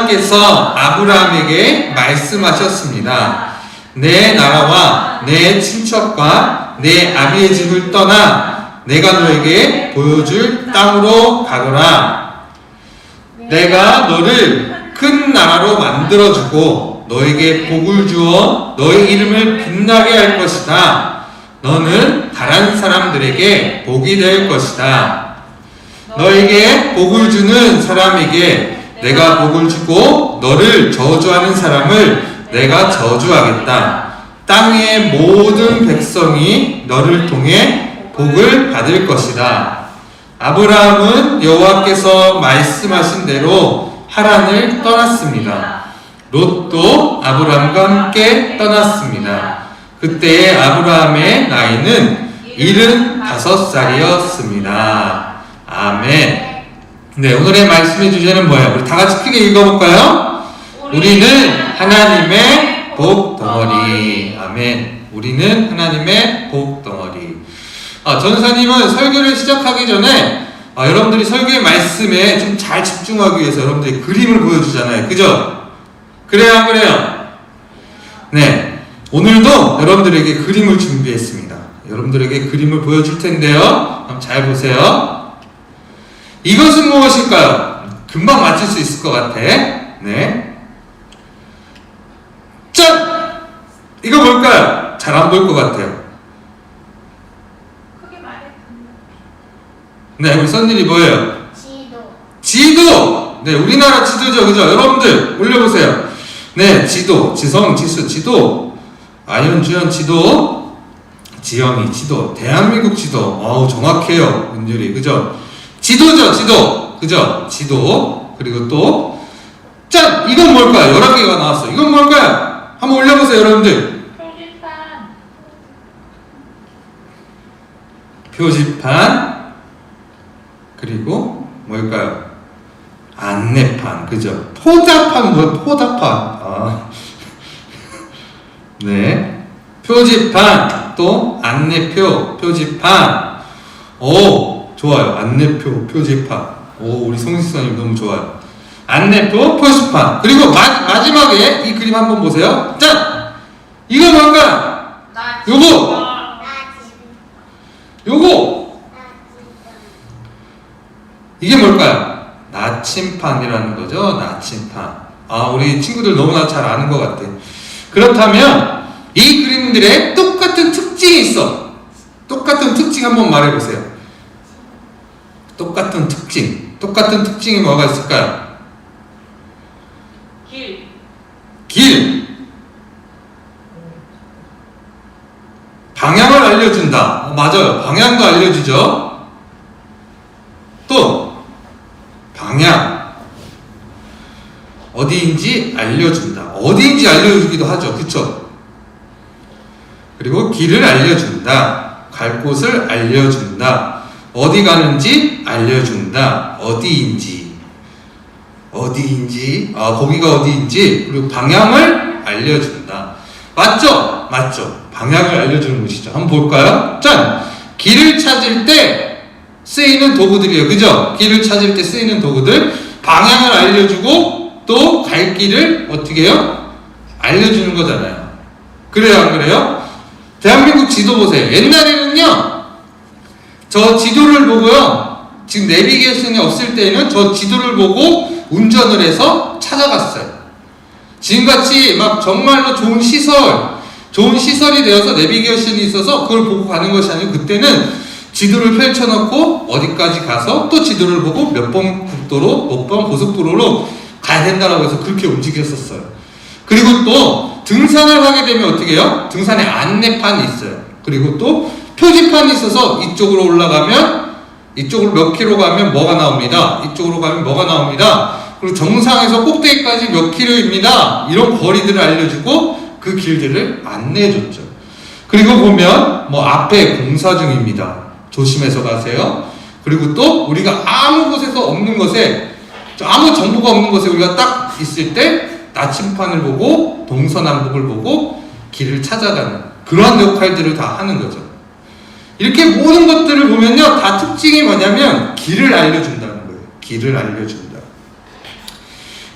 여호와께서 아브라함에게 말씀하셨습니다. 내 나라와 내 친척과 내 아비의 집을 떠나 내가 너에게 보여줄 땅으로 가거라. 내가 너를 큰 나라로 만들어주고 너에게 복을 주어 너의 이름을 빛나게 할 것이다. 너는 다른 사람들에게 복이 될 것이다. 너에게 복을 주는 사람에게 내가 복을 주고 너를 저주하는 사람을 내가 저주하겠다. 땅의 모든 백성이 너를 통해 복을 받을 것이다. 아브라함은 여호와께서 말씀하신 대로 하란을 떠났습니다. 롯도 아브라함과 함께 떠났습니다. 그때 아브라함의 나이는 75살이었습니다. 아멘. 네, 오늘의 말씀의 주제는 뭐예요? 우리 다 같이 크게 읽어볼까요? 우리는 하나님의 복덩어리. 아멘. 우리는 하나님의 복덩어리. 전사님은 설교를 시작하기 전에 여러분들이 설교의 말씀에 좀 잘 집중하기 위해서 여러분들이 그림을 보여주잖아요. 그죠? 그래요, 안 그래요? 네. 오늘도 여러분들에게 그림을 준비했습니다. 여러분들에게 그림을 보여줄 텐데요. 한번 잘 보세요. 이것은 무엇일까요? 금방 맞출 수 있을 것 같아. 네. 짠! 이거 뭘까요? 잘 안 보일 것 같아요. 네, 우리 선일이 뭐예요? 지도! 네, 우리나라 지도죠. 그죠? 여러분들, 올려보세요. 네, 지도. 지성, 지수, 지도. 아연, 주연, 지도. 지영이, 지도. 대한민국 지도. 어우, 정확해요. 은율이. 그죠? 지도죠, 지도. 그죠? 지도. 그리고 또, 짠! 이건 뭘까요? 11개가 나왔어. 이건 뭘까요? 한번 올려보세요, 여러분들. 표지판. 그리고 뭘까요? 안내판. 그죠? 포자판. 포자판. 네. 표지판. 또 안내표. 표지판. 오, 좋아요. 안내표. 표지판. 오, 우리 송지선님 너무 좋아요. 안내표. 표지판. 그리고 마지막에 이 그림 한번 보세요. 짠! 이거 뭔가? 요거! 이게 뭘까요? 나침판이라는 거죠. 나침판. 우리 친구들 너무나 잘 아는 것 같아. 그렇다면 이 그림들의 똑같은 특징이 있어. 똑같은 특징 한번 말해보세요. 똑같은 특징. 똑같은 특징이 뭐가 있을까요? 길. 방향을 알려준다. 맞아요. 방향도 알려주죠. 또 방향. 어디인지 알려준다. 어디인지 알려주기도 하죠. 그쵸? 그리고 길을 알려준다. 갈 곳을 알려준다. 어디 가는지 알려준다. 어디인지. 거기가 어디인지. 그리고 방향을 알려준다. 맞죠? 맞죠? 방향을 알려주는 곳이죠. 한번 볼까요? 짠! 길을 찾을 때 쓰이는 도구들이에요. 그죠? 길을 찾을 때 쓰이는 도구들. 방향을 알려주고 또 갈 길을 어떻게 해요? 알려주는 거잖아요. 그래요, 안 그래요? 대한민국 지도 보세요. 옛날에는요, 저 지도를 보고요, 지금 내비게이션이 없을 때에는 저 지도를 보고 운전을 해서 찾아갔어요. 지금같이 막 정말로 좋은 시설이 되어서 내비게이션이 있어서 그걸 보고 가는 것이 아니고, 그때는 지도를 펼쳐놓고 어디까지 가서 또 지도를 보고 몇 번 국도로, 몇 번 고속도로로 가야 된다고 해서 그렇게 움직였었어요. 그리고 또 등산을 하게 되면 어떻게 해요? 등산에 안내판이 있어요. 그리고 또 표지판이 있어서 이쪽으로 올라가면, 이쪽으로 몇 킬로 가면 뭐가 나옵니다. 이쪽으로 가면 뭐가 나옵니다. 그리고 정상에서 꼭대기까지 몇 킬로입니다. 이런 거리들을 알려주고 그 길들을 안내해줬죠. 그리고 보면 앞에 공사 중입니다. 조심해서 가세요. 그리고 또 우리가 아무 곳에서 없는 것에, 아무 정보가 없는 곳에 우리가 딱 있을 때 나침판을 보고 동서남북을 보고 길을 찾아가는 그러한 역할들을 다 하는 거죠. 이렇게 모든 것들을 보면요, 다 특징이 뭐냐면 길을 알려준다는 거예요. 길을 알려준다.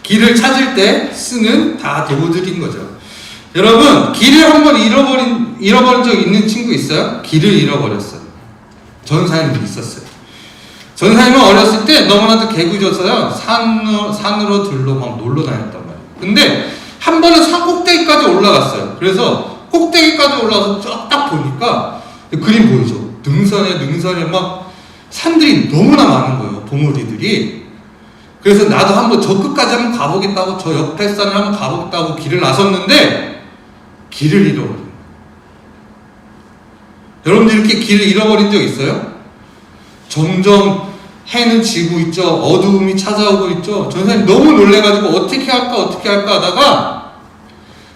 길을 찾을 때 쓰는 다 도구들인 거죠. 여러분, 길을 한번 잃어버린 적 있는 친구 있어요? 길을 잃어버렸어요. 전사님이 있었어요. 전사님은 어렸을 때 너무나도 개구져서요, 산으로 들로 막 놀러 다녔단 말이에요. 근데 한 번은 산 꼭대기까지 올라갔어요. 그래서 꼭대기까지 올라가서 쭉 딱 보니까 그림 보이죠? 능선에 막 산들이 너무나 많은 거예요. 봉우리들이. 그래서 나도 한번 저 끝까지 한번 가보겠다고, 저 옆에 산을 한번 가보겠다고 길을 나섰는데 길을 잃어버린 거예요. 여러분들 이렇게 길을 잃어버린 적 있어요? 점점 해는 지고 있죠. 어두움이 찾아오고 있죠. 전사님 너무 놀래가지고 어떻게 할까 하다가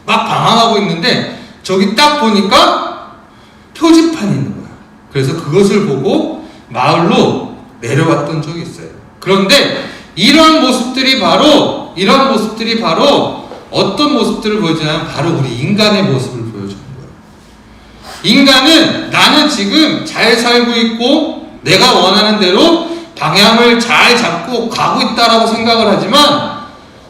막 방황하고 있는데 저기 딱 보니까 표지판이 있는 거야. 그래서 그것을 보고 마을로 내려왔던 적이 있어요. 그런데 이러한 모습들이 바로 어떤 모습들을 보여주냐면 바로 우리 인간의 모습을 보여주는 거예요. 인간은 나는 지금 잘 살고 있고 내가 원하는 대로 방향을 잘 잡고 가고 있다라고 생각을 하지만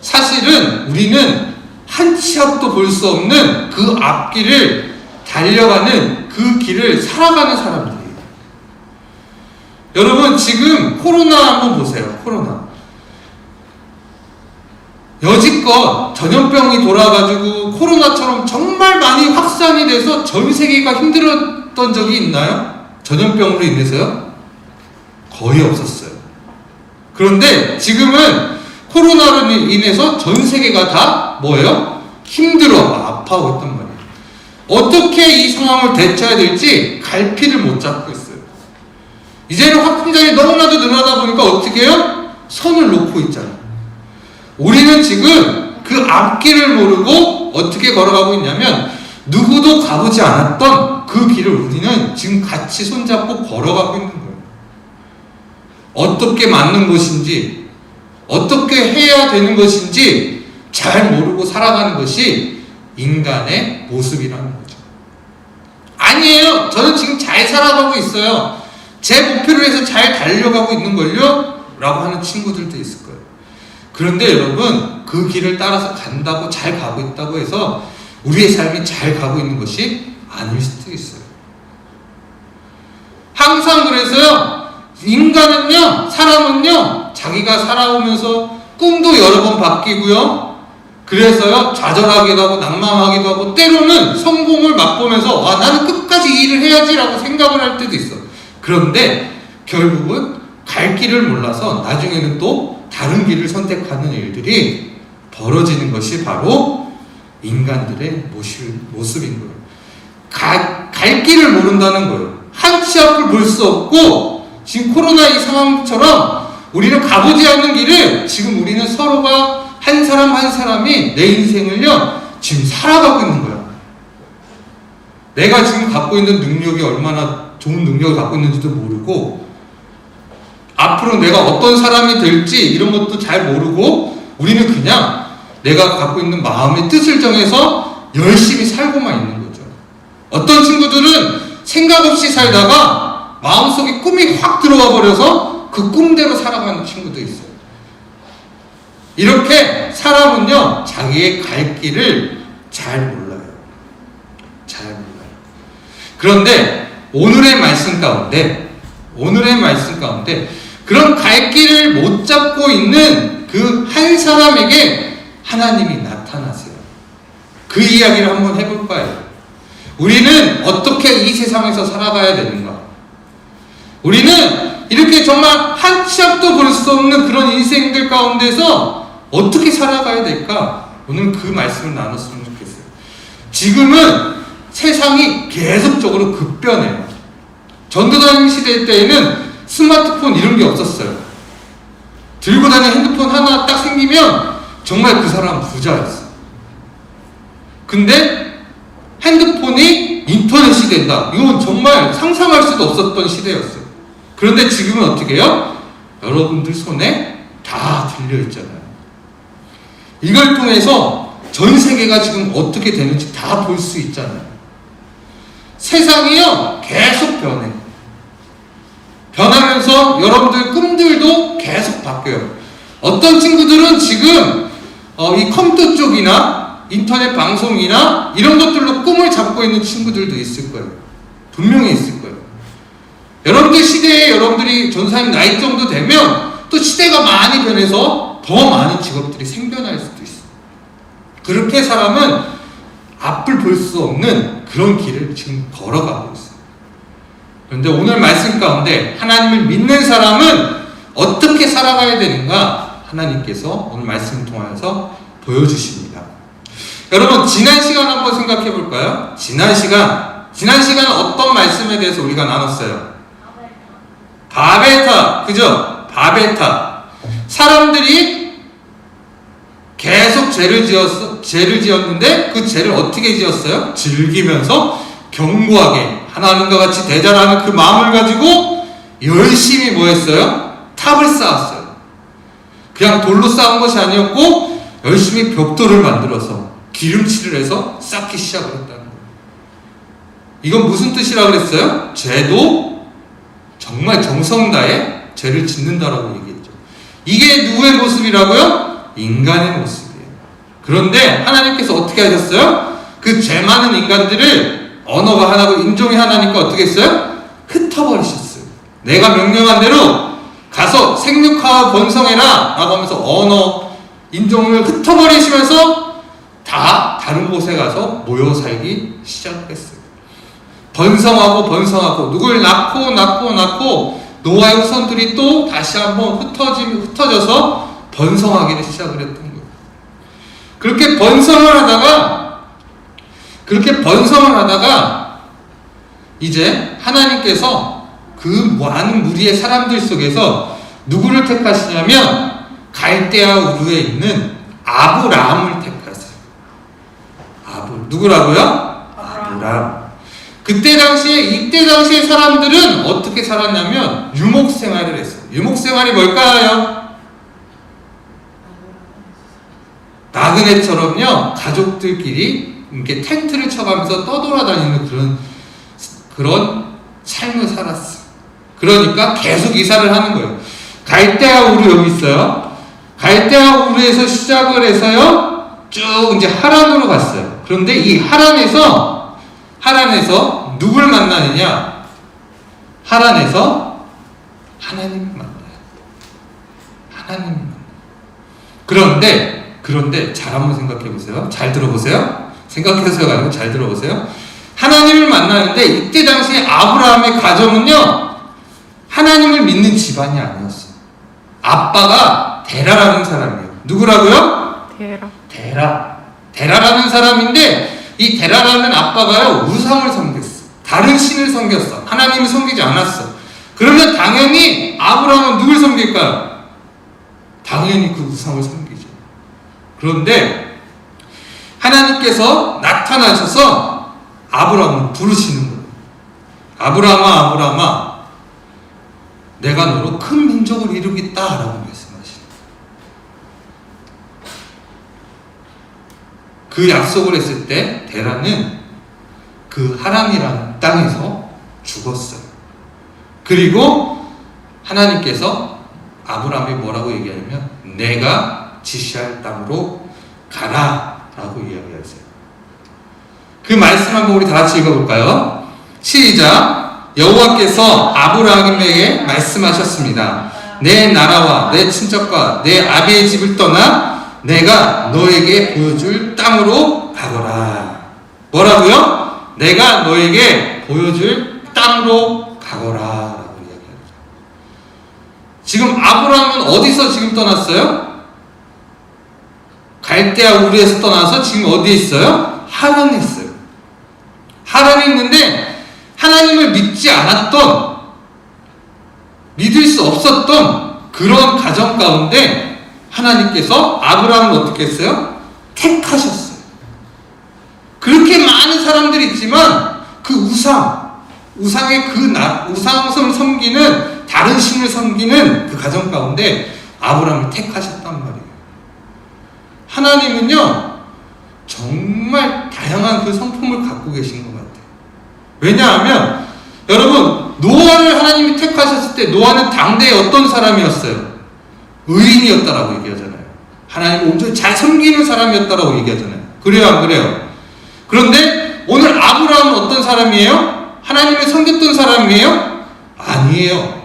사실은 우리는 한 치 앞도 볼 수 없는 그 앞길을 달려가는 그 길을 살아가는 사람들이에요. 여러분 지금 코로나 한번 보세요. 코로나. 여지껏 전염병이 돌아가지고 코로나처럼 정말 많이 확산이 돼서 전 세계가 힘들었던 적이 있나요? 전염병으로 인해서요? 거의 없었어요. 그런데 지금은 코로나로 인해서 전 세계가 다 뭐예요? 힘들어, 아파하고 있단 말이에요. 어떻게 이 상황을 대처해야 될지 갈피를 못 잡고 있어요. 이제는 확진자가 너무나도 늘어나다 보니까 어떻게 해요? 선을 놓고 있잖아요. 우리는 지금 그 앞길을 모르고 어떻게 걸어가고 있냐면 누구도 가보지 않았던 그 길을 우리는 지금 같이 손잡고 걸어가고 있는 거예요. 어떻게 맞는 것인지, 어떻게 해야 되는 것인지 잘 모르고 살아가는 것이 인간의 모습이라는 거죠. 아니에요. 저는 지금 잘 살아가고 있어요. 제 목표를 위해서 잘 달려가고 있는 걸요? 라고 하는 친구들도 있을 거예요. 그런데 여러분, 그 길을 따라서 간다고 잘 가고 있다고 해서 우리의 삶이 잘 가고 있는 것이 아닐 수도 있어요. 항상 그래서요, 인간은요, 사람은요, 자기가 살아오면서 꿈도 여러 번 바뀌고요, 그래서요, 좌절하기도 하고, 낭만하기도 하고, 때로는 성공을 맛보면서, 아, 나는 끝까지 이 일을 해야지라고 생각을 할 때도 있어. 그런데, 결국은 갈 길을 몰라서 나중에는 또 다른 길을 선택하는 일들이 벌어지는 것이 바로 인간들의 모습인 거예요. 갈 길을 모른다는 거예요. 한 치 앞을 볼 수 없고, 지금 코로나 이 상황처럼 우리는 가보지 않는 길을 지금 우리는 서로가 한 사람 한 사람이 내 인생을요, 지금 살아가고 있는 거야. 내가 지금 갖고 있는 능력이 얼마나 좋은 능력을 갖고 있는지도 모르고, 앞으로 내가 어떤 사람이 될지 이런 것도 잘 모르고, 우리는 그냥 내가 갖고 있는 마음의 뜻을 정해서 열심히 살고만 있는 거죠. 어떤 친구들은 생각 없이 살다가 마음속에 꿈이 확 들어와 버려서 그 꿈대로 살아가는 친구도 있어요. 이렇게 사람은요, 자기의 갈 길을 잘 몰라요. 잘 몰라요. 그런데 오늘의 말씀 가운데 그런 갈 길을 못 잡고 있는 그 한 사람에게 하나님이 나타나세요. 그 이야기를 한번 해볼 거예요. 우리는 어떻게 이 세상에서 살아가야 되는가? 우리는 이렇게 정말 한 치 앞도 볼 수 없는 그런 인생들 가운데서 어떻게 살아가야 될까? 오늘 그 말씀을 나눴으면 좋겠어요. 지금은 세상이 계속적으로 급변해요. 전도다니는 시대 때에는 스마트폰 이런 게 없었어요. 들고 다니는 핸드폰 하나 딱 생기면 정말 그 사람은 부자였어. 근데 핸드폰이 인터넷이 된다. 이건 정말 상상할 수도 없었던 시대였어요. 그런데 지금은 어떻게 해요? 여러분들 손에 다 들려있잖아요. 이걸 통해서 전 세계가 지금 어떻게 되는지 다 볼 수 있잖아요. 세상이요, 계속 변해. 변하면서 여러분들 꿈들도 계속 바뀌어요. 어떤 친구들은 지금 이 컴퓨터 쪽이나 인터넷 방송이나 이런 것들로 꿈을 잡고 있는 친구들도 있을 거예요. 분명히 있을 거예요. 여러분들 시대에 여러분들이 전사님 나이 정도 되면 또 시대가 많이 변해서 더 많은 직업들이 생겨날 수도 있어요. 그렇게 사람은 앞을 볼 수 없는 그런 길을 지금 걸어가고 있어요. 그런데 오늘 말씀 가운데 하나님을 믿는 사람은 어떻게 살아가야 되는가 하나님께서 오늘 말씀을 통해서 보여주십니다. 여러분 지난 시간 한번 생각해 볼까요? 지난 시간 어떤 말씀에 대해서 우리가 나눴어요? 바벨탑, 그죠? 바벨탑. 사람들이 계속 죄를 지었는데 그 죄를 어떻게 지었어요? 즐기면서 견고하게 하나님과 같이 대전하는 그 마음을 가지고 열심히 뭐 했어요? 탑을 쌓았어요. 그냥 돌로 쌓은 것이 아니었고 열심히 벽돌을 만들어서 기름칠을 해서 쌓기 시작을 했다는 거예요. 이건 무슨 뜻이라고 그랬어요? 죄도 정말 정성 다해 죄를 짓는다라고 얘기했죠. 이게 누구의 모습이라고요? 인간의 모습이에요. 그런데 하나님께서 어떻게 하셨어요? 그 죄 많은 인간들을 언어가 하나고 인종이 하나니까 어떻게 했어요? 흩어버리셨어요. 내가 명령한 대로 가서 생육하고 번성해라 라고 하면서 언어, 인종을 흩어버리시면서 다 다른 곳에 가서 모여 살기 시작했어요. 번성하고 누굴 낳고 노아의 후손들이 또 다시 한번 흩어져서 번성하기를 시작을 했던 거예요. 그렇게 번성을 하다가 이제 하나님께서 그 많은 무리의 사람들 속에서 누구를 택하시냐면 갈대아 우르에 있는 아브라함을 택하세요. 누구라고요? 아브라함. 이때 당시에 사람들은 어떻게 살았냐면 유목 생활을 했어요. 유목 생활이 뭘까요? 나그네처럼요, 가족들끼리 이렇게 텐트를 쳐가면서 떠돌아다니는 그런 삶을 살았어요. 그러니까 계속 이사를 하는 거예요. 갈대아 우르 여기 있어요. 갈대아 우르에서 시작을 해서요, 쭉 이제 하란으로 갔어요. 그런데 이 하란에서 누굴 만나느냐? 하란에서 하나님을 만나요. 하나님을 만나요. 그런데 잘 한번 생각해 보세요. 잘 들어보세요. 생각해서가 아니고 잘 들어보세요. 하나님을 만나는데 이때 당시에 아브라함의 가정은요, 하나님을 믿는 집안이 아니었어요. 아빠가 데라라는 사람이에요. 누구라고요? 데라라는 사람인데 이 데라라는 아빠가요, 우상을 섬겼어. 다른 신을 섬겼어. 하나님을 섬기지 않았어. 그러면 당연히 아브라함은 누굴 섬길까요? 당연히 그 우상을 섬기죠. 그런데 하나님께서 나타나셔서 아브라함을 부르시는 거예요. 아브라함아, 내가 너로 큰 민족을 이루겠다라고 말씀하시는 그 약속을 했을 때 데라는 그 하란이라는 땅에서 죽었어요. 그리고 하나님께서 아브라함이 뭐라고 얘기하냐면 내가 지시할 땅으로 가라 라고 이야기하세요. 그 말씀 한번 우리 다 같이 읽어볼까요? 시작. 여호와께서 아브라함에게 말씀하셨습니다. 내 나라와 내 친척과 내 아비의 집을 떠나 내가 너에게 보여줄 땅으로 가거라. 뭐라고요? 내가 너에게 보여줄 땅으로 가거라 라고 이야기합니다. 지금 아브라함은 어디서 지금 떠났어요? 갈대아 우르에서 떠나서 지금 어디에 있어요? 하란에 있어요. 하란에 있는데 하나님을 믿지 않았던, 믿을 수 없었던 그런 가정 가운데 하나님께서 아브라함을 어떻게 했어요? 택하셨어요. 그렇게 많은 사람들이 있지만 그 우상을 섬기는, 다른 신을 섬기는 그 가정 가운데 아브라함을 택하셨단 말이에요. 하나님은요, 정말 다양한 그 성품을 갖고 계신 것 같아요. 왜냐하면, 여러분, 노아를 하나님이 택하셨을 때 노아는 당대에 어떤 사람이었어요? 의인이었다라고 얘기하잖아요. 하나님을 온전히 잘 섬기는 사람이었다라고 얘기하잖아요. 그래요, 안 그래요? 그런데 오늘 아브라함은 어떤 사람이에요? 하나님을 섬겼던 사람이에요? 아니에요.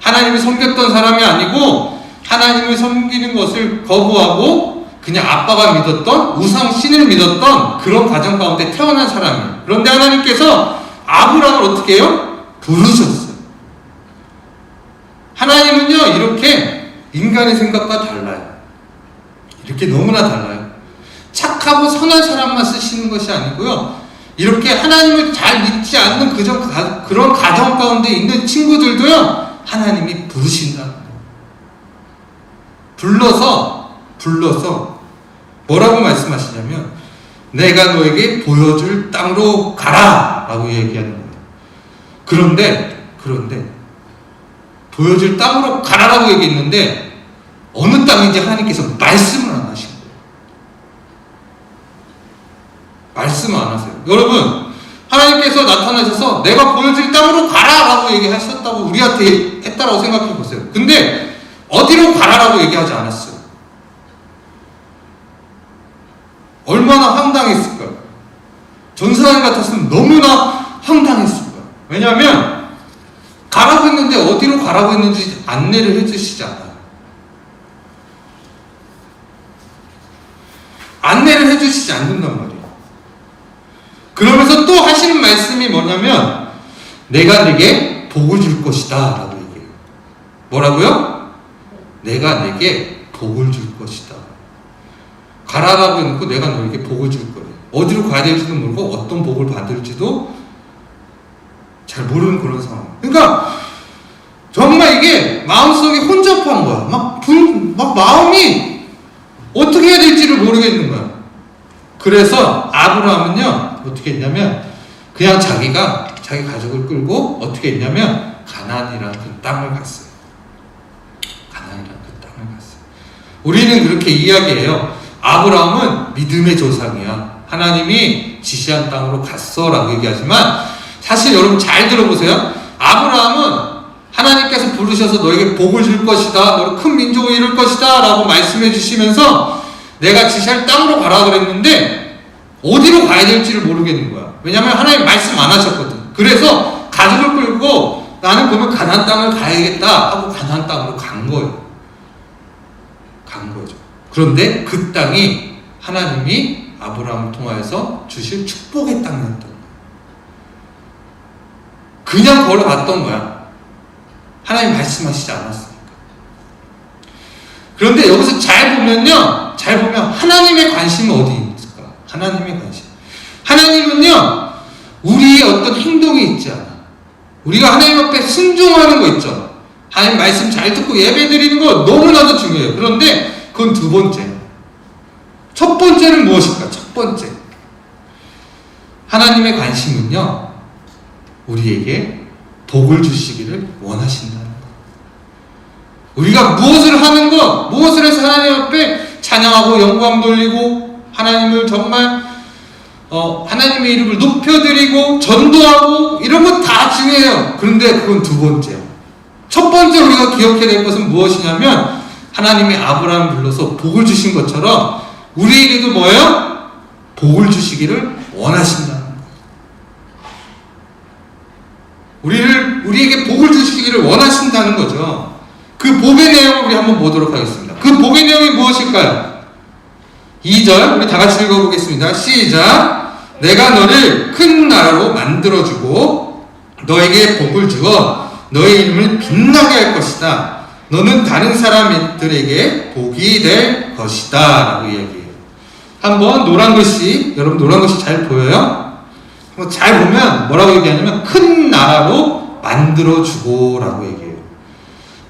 하나님을 섬겼던 사람이 아니고 하나님을 섬기는 것을 거부하고 그냥 아빠가 믿었던 우상 신을 믿었던 그런 가정 가운데 태어난 사람이에요. 그런데 하나님께서 아브라함을 어떻게 해요? 부르셨어요. 하나님은요, 이렇게 인간의 생각과 달라요. 이렇게 너무나 달라요. 착하고 선한 사람만 쓰시는 것이 아니고요, 이렇게 하나님을 잘 믿지 않는 그런 가정 가운데 있는 친구들도요, 하나님이 부르신다는 거예요. 불러서 뭐라고 말씀하시냐면 내가 너에게 보여줄 땅으로 가라 라고 얘기하는 거예요. 그런데 보여줄 땅으로 가라라고 얘기했는데 어느 땅인지 하나님께서 말씀을 안 하신 거예요. 말씀을 안 하세요. 여러분, 하나님께서 나타나셔서 내가 보여줄 땅으로 가라라고 얘기하셨다고 우리한테 했다라고 생각해 보세요. 근데 어디로 가라라고 얘기하지 않았어요. 얼마나 황당했을까요? 전사님 같았으면 너무나 황당했을 거예요. 왜냐하면 가라고 했는데 어디로 가라고 했는지 안내를 해주시지 않아요. 안내를 해주시지 않는단 말이에요. 그러면서 또 하시는 말씀이 뭐냐면 내가 네게 복을 줄 것이다 라고 얘기해요. 뭐라고요? 내가 네게 복을 줄 것이다. 가라라고 해놓고 내가 너에게 복을 줄 거예요. 어디로 가야 될지도 모르고 어떤 복을 받을지도 잘 모르는 그런 상황. 그러니까 정말 이게 마음속에 혼잡한 거야. 막 마음이 어떻게 해야 될지를 모르겠는 거야. 그래서 아브라함은요 어떻게 했냐면 그냥 자기 가족을 끌고 어떻게 했냐면 가나안이라는 그 땅을 갔어요. 가나안이라는 그 땅을 갔어요. 우리는 그렇게 이야기해요. 아브라함은 믿음의 조상이야. 하나님이 지시한 땅으로 갔어 라고 얘기하지만 사실 여러분 잘 들어보세요. 아브라함은 하나님께서 부르셔서 너에게 복을 줄 것이다, 너를 큰 민족을 이룰 것이다 라고 말씀해 주시면서 내가 지시할 땅으로 가라 그랬는데 어디로 가야 될지를 모르겠는 거야. 왜냐하면 하나님 말씀 안 하셨거든. 그래서 가족을 끌고 나는 그러면 가나안 땅을 가야겠다 하고 가나안 땅으로 간 거예요. 간 거죠. 그런데 그 땅이 하나님이 아브라함을 통하여서 주실 축복의 땅이었던 거예요. 그냥 걸어갔던 거야. 하나님 말씀하시지 않았으니까. 그런데 여기서 잘 보면 하나님의 관심은 어디 있을까? 하나님의 관심. 하나님은요, 우리의 어떤 행동이 있지 않아. 우리가 하나님 앞에 순종하는 거 있죠. 하나님 말씀 잘 듣고 예배 드리는 거 너무나도 중요해요. 그런데 그건 두 번째. 첫 번째는 무엇일까? 첫 번째. 하나님의 관심은요, 우리에게 복을 주시기를 원하신다는 것. 우리가 무엇을 하는 것, 무엇을 해서 하나님 앞에 찬양하고 영광 돌리고 하나님을 정말 하나님의 이름을 높여드리고 전도하고 이런 것 다 중요해요. 그런데 그건 두 번째요. 첫 번째 우리가 기억해야 될 것은 무엇이냐면 하나님이 아브라함을 불러서 복을 주신 것처럼 우리에게도 뭐예요? 복을 주시기를 원하신다는 거예요. 우리에게 복을 주시기를 원하신다는 거죠. 그 복의 내용을 우리 한번 보도록 하겠습니다. 그 복의 내용이 무엇일까요? 2절 우리 다 같이 읽어보겠습니다. 시작. 내가 너를 큰 나라로 만들어주고 너에게 복을 주어 너의 이름을 빛나게 할 것이다. 너는 다른 사람들에게 복이 될 것이다 라고 이야기해요. 한번 노란 글씨, 여러분 노란 글씨 잘 보여요? 잘 보면 뭐라고 얘기하냐면 큰 나라로 만들어주고 라고 얘기해요.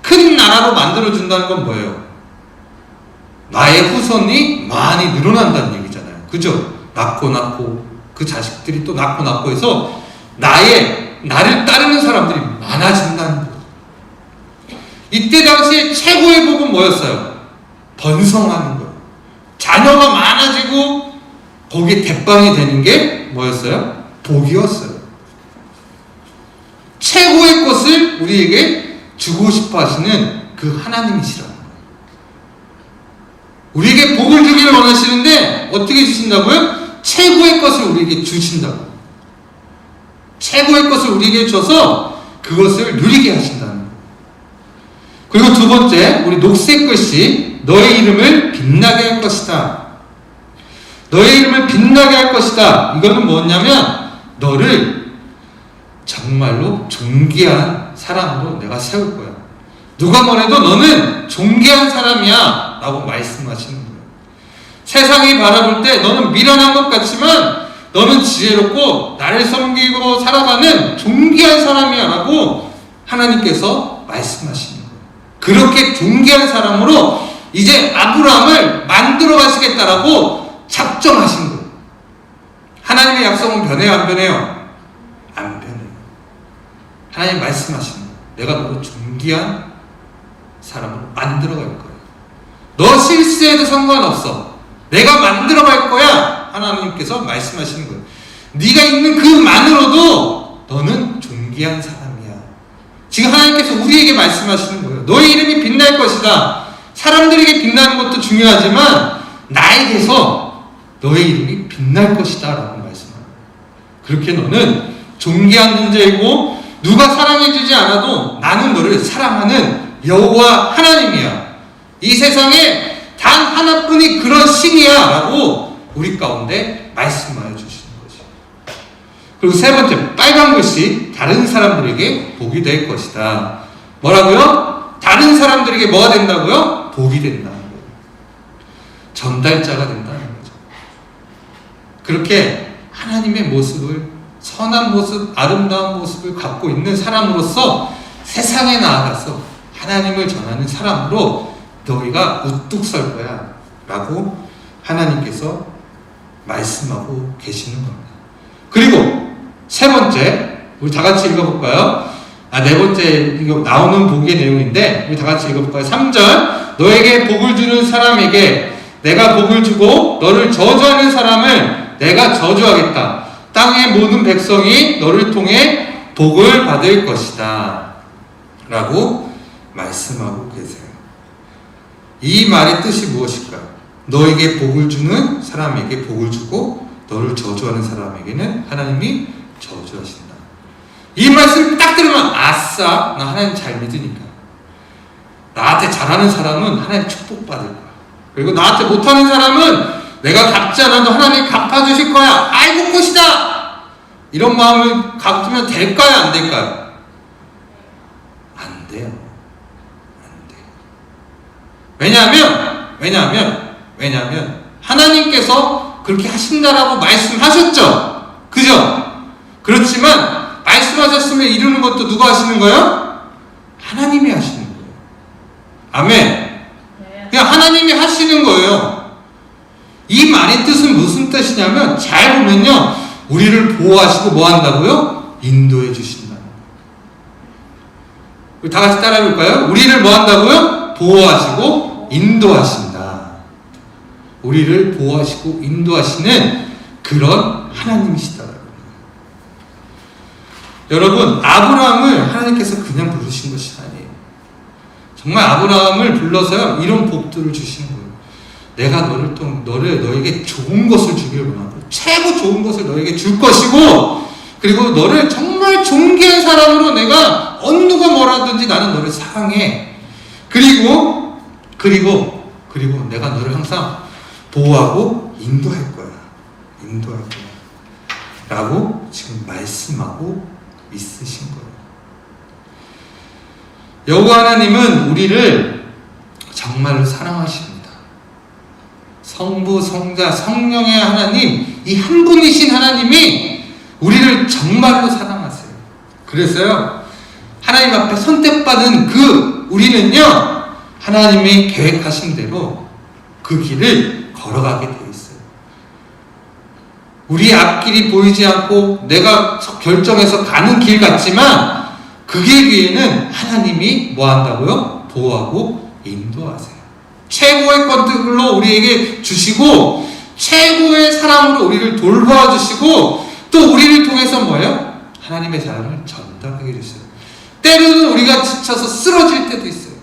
큰 나라로 만들어준다는 건 뭐예요? 나의 후손이 많이 늘어난다는 얘기잖아요. 그죠? 낳고 그 자식들이 또 낳고 해서 나를 따르는 사람들이 많아진다는 거예요. 이때 당시에 최고의 복은 뭐였어요? 번성하는 거예요. 자녀가 많아지고 거기에 대빵이 되는 게 뭐였어요? 복이었어요. 최고의 것을 우리에게 주고 싶어 하시는 그 하나님이시라는 거예요. 우리에게 복을 주기를 원하시는데 어떻게 주신다고요? 최고의 것을 우리에게 주신다고. 최고의 것을 우리에게 줘서 그것을 누리게 하신다는 거예요. 그리고 두 번째, 우리 녹색 글씨, 너의 이름을 빛나게 할 것이다. 너의 이름을 빛나게 할 것이다. 이거는 뭐냐면 너를 정말로 존귀한 사람으로 내가 세울 거야. 누가 뭐래도 너는 존귀한 사람이야 라고 말씀하시는 거예요. 세상이 바라볼 때 너는 미련한 것 같지만 너는 지혜롭고 나를 섬기고 살아가는 존귀한 사람이야 라고 하나님께서 말씀하시는 거예요. 그렇게 존귀한 사람으로 이제 아브라함을 만들어 가시겠다라고 작정하신 거예요. 하나님의 약속은 변해요, 안 변해요? 안 변해요. 하나님 말씀하시는 거예요. 내가 너를 존귀한 사람으로 만들어 갈 거예요. 너 실수해도 상관없어. 내가 만들어 갈 거야. 하나님께서 말씀하시는 거예요. 네가 있는 그만으로도 너는 존귀한 사람이야. 지금 하나님께서 우리에게 말씀하시는 거예요. 너의 이름이 빛날 것이다. 사람들에게 빛나는 것도 중요하지만 나에게서 너의 이름이 빛날 것이다 라고 말씀합니다. 그렇게 너는 존귀한 존재이고 누가 사랑해주지 않아도 나는 너를 사랑하는 여호와 하나님이야. 이 세상에 단 하나뿐이 그런 신이야 라고 우리 가운데 말씀하여 주시는 거죠. 그리고 세 번째, 빨간 글씨, 다른 사람들에게 복이 될 것이다. 뭐라고요? 다른 사람들에게 뭐가 된다고요? 복이 된다는 거예요. 전달자가 된다는 거죠. 그렇게 하나님의 모습을, 선한 모습, 아름다운 모습을 갖고 있는 사람으로서 세상에 나아가서 하나님을 전하는 사람으로 너희가 우뚝 설 거야 라고 하나님께서 말씀하고 계시는 겁니다. 그리고 세 번째, 우리 다 같이 읽어볼까요? 네 번째 이거 나오는 복의 내용인데 우리 다 같이 읽어볼까요? 3절, 너에게 복을 주는 사람에게 내가 복을 주고 너를 저주하는 사람을 내가 저주하겠다. 땅의 모든 백성이 너를 통해 복을 받을 것이다 라고 말씀하고 계세요. 이 말의 뜻이 무엇일까요? 너에게 복을 주는 사람에게 복을 주고 너를 저주하는 사람에게는 하나님이 저주하신다. 이 말씀을 딱 들으면 아싸, 나 하나님 잘 믿으니까 나한테 잘하는 사람은 하나님 축복받을 거야. 그리고 나한테 못하는 사람은 내가 갚지 않아도 하나님이 갚아주실 거야. 아이고 꽃이다. 이런 마음을 가지면 될까요? 안 될까요? 안 돼요. 안 돼요. 왜냐하면 하나님께서 그렇게 하신다라고 말씀하셨죠. 그죠? 그렇지만 말씀하셨으면 이루는 것도 누가 하시는 거예요? 하나님이 하시는 거예요. 아멘. 그냥 하나님이 하시는 거예요. 이 말의 뜻은 무슨 뜻이냐면 잘 보면요, 우리를 보호하시고 뭐 한다고요? 인도해 주신다는 거예요. 우리 다 같이 따라해 볼까요? 우리를 뭐 한다고요? 보호하시고 인도하신다. 우리를 보호하시고 인도하시는 그런 하나님이시다. 여러분, 아브라함을 하나님께서 그냥 부르신 것이 아니에요. 정말 아브라함을 불러서요, 이런 복들을 주시는 거예요. 내가 너에게 좋은 것을 주기를 원하고, 최고 좋은 것을 너에게 줄 것이고, 그리고 너를 정말 존귀한 사람으로 내가 어느 누가 뭐라든지 나는 너를 사랑해. 그리고 내가 너를 항상 보호하고 인도할 거야. 라고 지금 말씀하고 있으신 거예요. 여호와 하나님은 우리를 정말로 사랑하십니다. 성부, 성자, 성령의 하나님, 이 한 분이신 하나님이 우리를 정말로 사랑하세요. 그래서요, 하나님 앞에 선택받은 우리는요, 하나님이 계획하신 대로 그 길을 걸어가게 되어 있어요. 우리 앞길이 보이지 않고 내가 결정해서 가는 길 같지만 그 길 위에는 하나님이 뭐 한다고요? 보호하고 인도하세요. 최고의 것들로 우리에게 주시고 최고의 사랑으로 우리를 돌봐주시고 또 우리를 통해서 뭐예요? 하나님의 사랑을 전달하게 해주세요. 때로는 우리가 지쳐서 쓰러질 때도 있어요.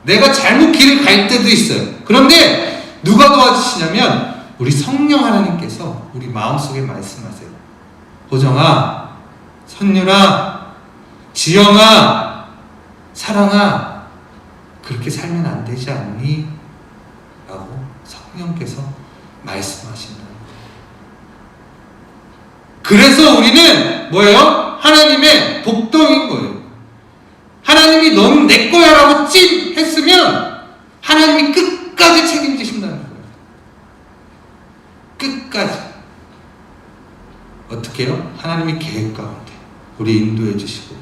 내가 잘못 길을 갈 때도 있어요. 그런데 누가 도와주시냐면 우리 성령 하나님께서 우리 마음속에 말씀하세요. 호정아, 선율아, 지영아, 사랑아, 그렇게 살면 안 되지 않니? 라고 성령께서 말씀하신다. 그래서 우리는 뭐예요? 하나님의 복덩인 거예요. 하나님이 너는 내 거야 라고 찐 했으면 하나님이 끝까지 책임지신다는 거예요. 끝까지. 어떻게 해요? 하나님의 계획 가운데 우리 인도해 주시고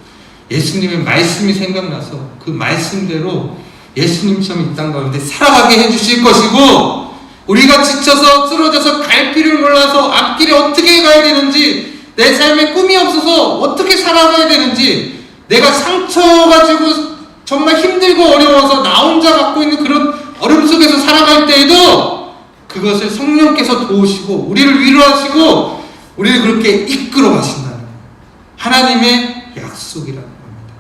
예수님의 말씀이 생각나서 그 말씀대로 예수님처럼 이 땅 가운데 살아가게 해 주실 것이고, 우리가 지쳐서 쓰러져서 갈 길을 몰라서 앞길에 어떻게 가야 되는지, 내 삶에 꿈이 없어서 어떻게 살아가야 되는지, 내가 상처가지고 정말 힘들고 어려워서 나 혼자 갖고 있는 그런 어려움 속에서 살아갈 때에도 그것을 성령께서 도우시고 우리를 위로하시고 우리를 그렇게 이끌어 가신다는 거예요. 하나님의 약속이라는 겁니다.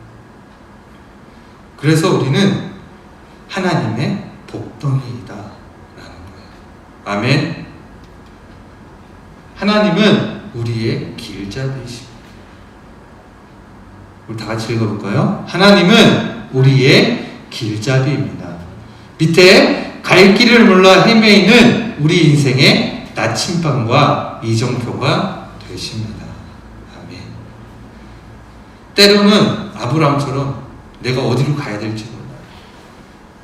그래서 우리는 하나님의 복덩이이다 라는 거예요. 아멘. 하나님은 우리의 길잡이십니다. 우리 다 같이 읽어볼까요? 하나님은 우리의 길잡이입니다. 밑에 갈 길을 몰라 헤매이는 우리 인생의 나침반과 이정표가 되십니다. 아멘. 때로는 아브라함처럼 내가 어디로 가야 될지 몰라요.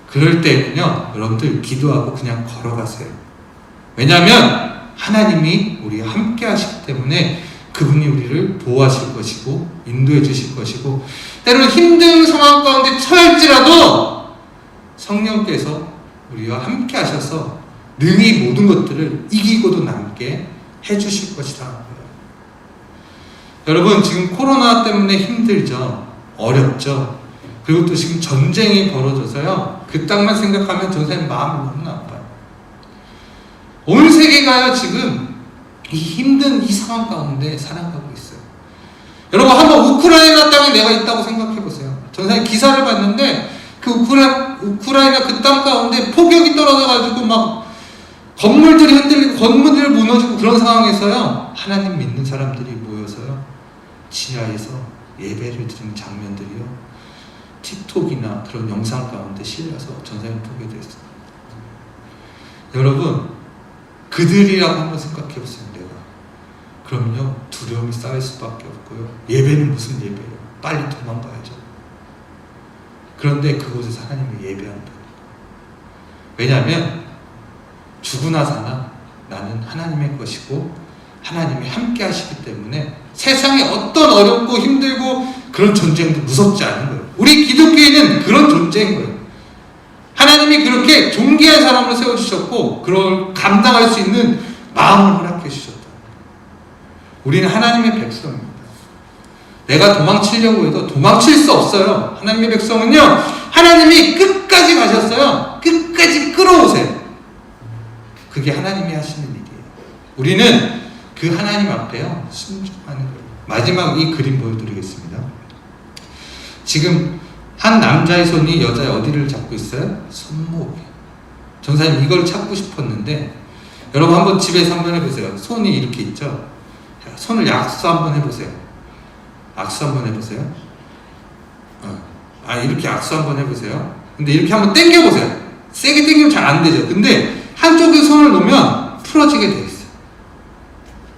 그럴 때는요, 여러분들 기도하고 그냥 걸어가세요. 왜냐하면 하나님이 우리와 함께 하시기 때문에 그분이 우리를 보호하실 것이고 인도해 주실 것이고, 때로는 힘든 상황 가운데 처할지라도 성령께서 우리와 함께 하셔서 능히 모든 것들을 이기고도 남게 해주실 것이다. 여러분, 지금 코로나 때문에 힘들죠. 어렵죠. 그리고 또 지금 전쟁이 벌어져서요, 그 땅만 생각하면 전사님 마음이 너무 아파요. 온 세계가요 지금 이 힘든 이 상황 가운데 살아가고 있어요. 여러분, 한번 우크라이나 땅에 내가 있다고 생각해 보세요. 전사님 기사를 봤는데 그 우크라이나 그 땅 가운데 폭격이 떨어져가지고 막 건물들이 흔들리고 건물들이 무너지고 그런 상황에서요, 하나님 믿는 사람들이 모여서요 지하에서 예배를 드리는 장면들이요 틱톡이나 그런 영상 가운데 실려서 전사님 보게 됐어요. 여러분, 그들이라고 한번 생각해 보세요. 내가 그럼요 두려움이 쌓일 수밖에 없고요, 예배는 무슨 예배예요? 빨리 도망가야죠. 그런데 그곳에서 하나님을 예배한다. 왜냐하면 죽으나 사나 나는 하나님의 것이고 하나님이 함께 하시기 때문에 세상에 어떤 어렵고 힘들고 그런 전쟁도 무섭지 않은 거예요. 우리 기독교인은 그런 존재인 거예요. 하나님이 그렇게 존귀한 사람으로 세워주셨고 그걸 감당할 수 있는 마음을 허락해 주셨다. 우리는 하나님의 백성입니다. 내가 도망치려고 해도 도망칠 수 없어요. 하나님의 백성은요, 하나님이 끝까지 가셨어요. 끝까지 끌어오세요. 그게 하나님이 하시는 일이에요. 우리는 그 하나님 앞에요 순종하는 거예요. 마지막 이 그림 보여드리겠습니다. 지금 한 남자의 손이 여자의 어디를 잡고 있어요? 손목이에요. 전사님 이걸 찾고 싶었는데, 여러분 한번 집에서 한번 해보세요. 손이 이렇게 있죠? 손을 약수 한번 해보세요. 악수 한번 해보세요. 이렇게 악수 한번 해보세요. 근데 이렇게 한번 당겨보세요. 세게 당기면 잘 안 되죠. 근데 한쪽에 손을 놓으면 풀어지게 돼 있어요.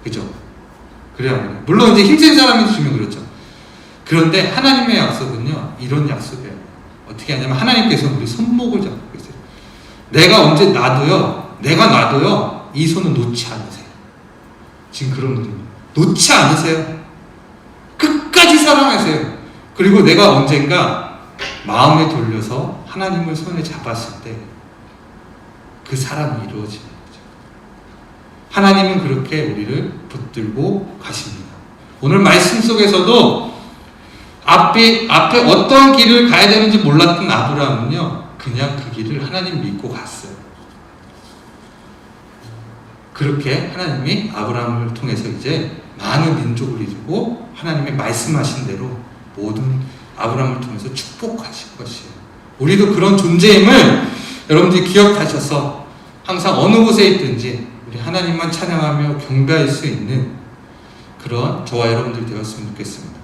그죠? 그래요. 물론 이제 힘센 사람이 주면 그렇죠. 그런데 하나님의 약속은요, 이런 약속이에요. 어떻게 하냐면 하나님께서 우리 손목을 잡고 계세요. 내가 놔도요 이 손은 놓지 않으세요. 지금 그런 느낌. 놓지 않으세요. 끝까지 사랑하세요. 그리고 내가 언젠가 마음에 돌려서 하나님을 손에 잡았을 때 그 사랑이 이루어지는 거죠. 하나님은 그렇게 우리를 붙들고 가십니다. 오늘 말씀 속에서도 앞에 어떤 길을 가야 되는지 몰랐던 아브라함은요, 그냥 그 길을 하나님 믿고 갔어요. 그렇게 하나님이 아브라함을 통해서 이제 많은 민족을 이루고 하나님의 말씀하신 대로 모든 아브라함을 통해서 축복하실 것이에요. 우리도 그런 존재임을 여러분들이 기억하셔서 항상 어느 곳에 있든지 우리 하나님만 찬양하며 경배할 수 있는 그런 저와 여러분들 되었으면 좋겠습니다.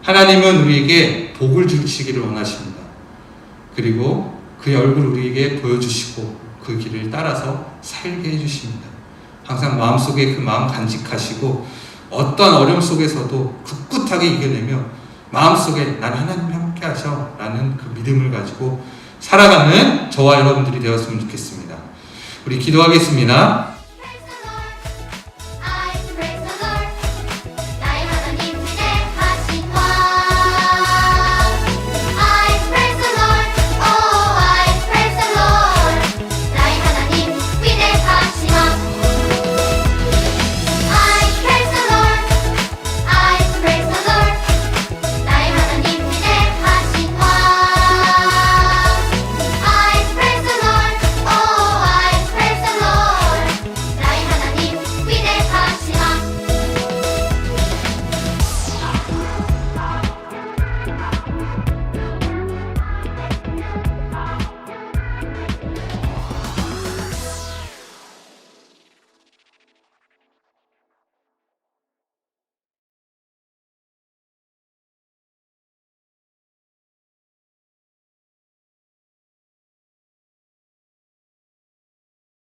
하나님은 우리에게 복을 주시기를 원하십니다. 그리고 그의 얼굴을 우리에게 보여주시고 그 길을 따라서 살게 해주십니다. 항상 마음속에 그 마음 간직하시고 어떤 어려움 속에서도 굳굳하게 이겨내며 마음속에 난 하나님이 함께 하셔 라는 그 믿음을 가지고 살아가는 저와 여러분들이 되었으면 좋겠습니다. 우리 기도하겠습니다.